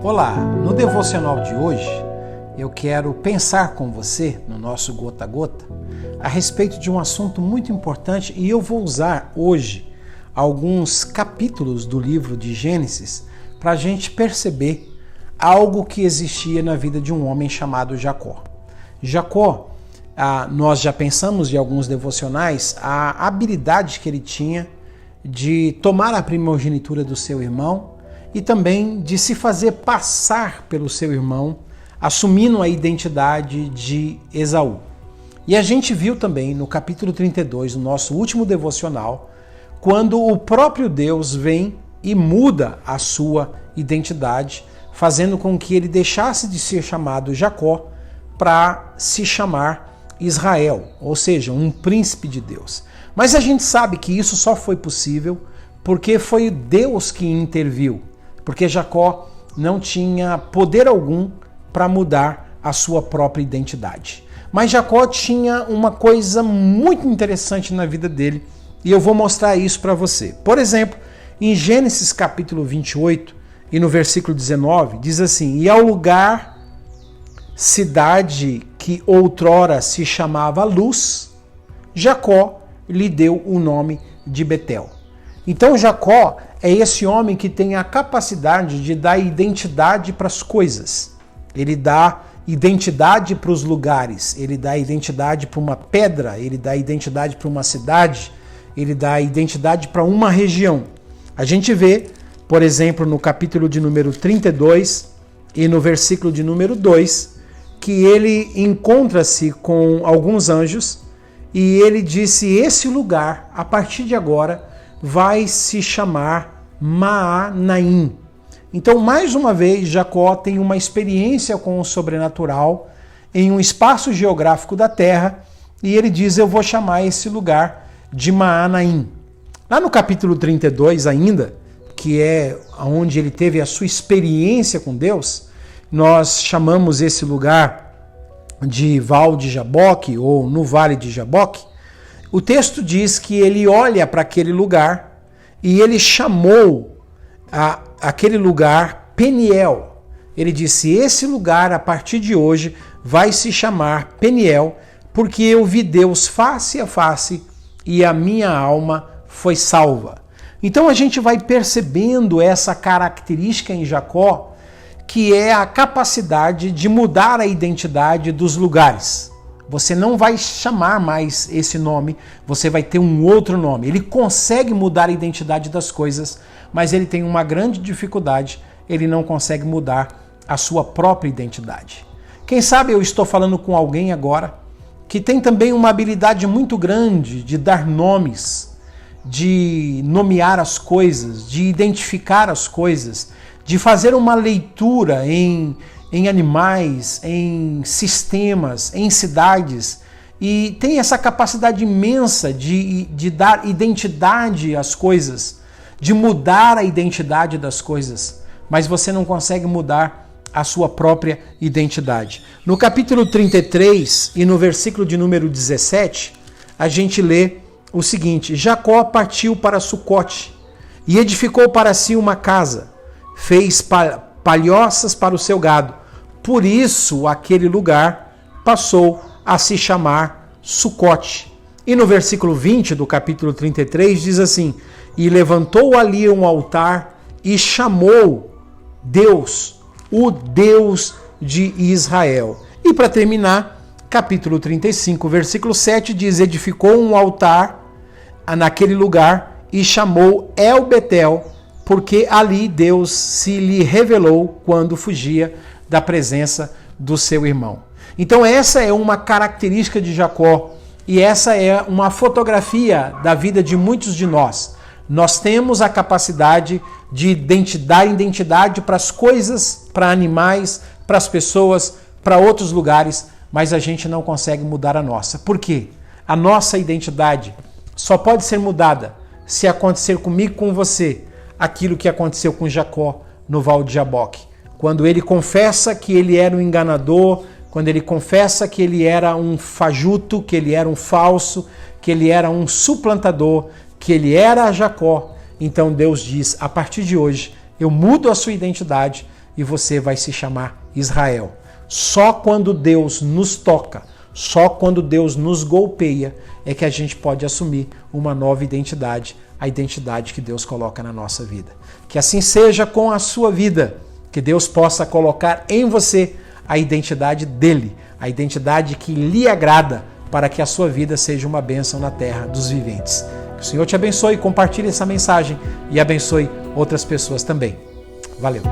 Olá, no devocional de hoje eu quero pensar com você, no nosso Gota a Gota, a respeito de um assunto muito importante e eu vou usar hoje alguns capítulos do livro de Gênesis para a gente perceber algo que existia na vida de um homem chamado Jacó. Jacó, nós já pensamos em alguns devocionais a habilidade que ele tinha de tomar a primogenitura do seu irmão e também de se fazer passar pelo seu irmão, assumindo a identidade de Esaú. E a gente viu também no capítulo 32, no nosso último devocional, quando o próprio Deus vem e muda a sua identidade, fazendo com que ele deixasse de ser chamado Jacó para se chamar Israel, ou seja, um príncipe de Deus. Mas a gente sabe que isso só foi possível porque foi Deus que interviu, porque Jacó não tinha poder algum para mudar a sua própria identidade. Mas Jacó tinha uma coisa muito interessante na vida dele e eu vou mostrar isso para você. Por exemplo, em Gênesis capítulo 28 e no versículo 19, diz assim: E ao lugar, cidade que outrora se chamava Luz, Jacó lhe deu o nome de Betel. Então Jacó é esse homem que tem a capacidade de dar identidade para as coisas. Ele dá identidade para os lugares, ele dá identidade para uma pedra, ele dá identidade para uma cidade, ele dá identidade para uma região. A gente vê, por exemplo, no capítulo de número 32 e no versículo de número 2, que ele encontra-se com alguns anjos e ele disse: esse lugar, a partir de agora, vai se chamar Maanaim. Então, mais uma vez, Jacó tem uma experiência com o sobrenatural em um espaço geográfico da terra e ele diz: eu vou chamar esse lugar de Maanaim. Lá no capítulo 32 ainda, que é onde ele teve a sua experiência com Deus, nós chamamos esse lugar de Val de Jaboque ou no Vale de Jaboque. O texto diz que ele olha para aquele lugar e ele chamou aquele lugar Peniel. Ele disse: esse lugar a partir de hoje vai se chamar Peniel, porque eu vi Deus face a face e a minha alma foi salva. Então a gente vai percebendo essa característica em Jacó, que é a capacidade de mudar a identidade dos lugares. Você não vai chamar mais esse nome, você vai ter um outro nome. Ele consegue mudar a identidade das coisas, mas ele tem uma grande dificuldade, ele não consegue mudar a sua própria identidade. Quem sabe eu estou falando com alguém agora que tem também uma habilidade muito grande de dar nomes, de nomear as coisas, de identificar as coisas, de fazer uma leitura em animais, em sistemas, em cidades, e tem essa capacidade imensa de dar identidade às coisas, de mudar a identidade das coisas, mas você não consegue mudar a sua própria identidade. No capítulo 33 e no versículo de número 17, a gente lê o seguinte: Jacó partiu para Sucote e edificou para si uma casa, fez palhoças para o seu gado. Por isso, aquele lugar passou a se chamar Sucote. E no versículo 20 do capítulo 33 diz assim: E levantou ali um altar e chamou Deus, o Deus de Israel. E para terminar, capítulo 35, versículo 7 diz: Edificou um altar naquele lugar e chamou El Betel, porque ali Deus se lhe revelou quando fugia da presença do seu irmão. Então essa é uma característica de Jacó e essa é uma fotografia da vida de muitos de nós. Nós temos a capacidade de dar identidade para as coisas, para animais, para as pessoas, para outros lugares, mas a gente não consegue mudar a nossa. Por quê? A nossa identidade só pode ser mudada se acontecer comigo, com você, aquilo que aconteceu com Jacó no Val de Jaboque. Quando ele confessa que ele era um enganador, quando ele confessa que ele era um fajuto, que ele era um falso, que ele era um suplantador, que ele era Jacó, então Deus diz: a partir de hoje eu mudo a sua identidade e você vai se chamar Israel. Só quando Deus nos toca, só quando Deus nos golpeia, é que a gente pode assumir uma nova identidade, a identidade que Deus coloca na nossa vida. Que assim seja com a sua vida, que Deus possa colocar em você a identidade dele, a identidade que lhe agrada, para que a sua vida seja uma bênção na terra dos viventes. Que o Senhor te abençoe, compartilhe essa mensagem e abençoe outras pessoas também. Valeu!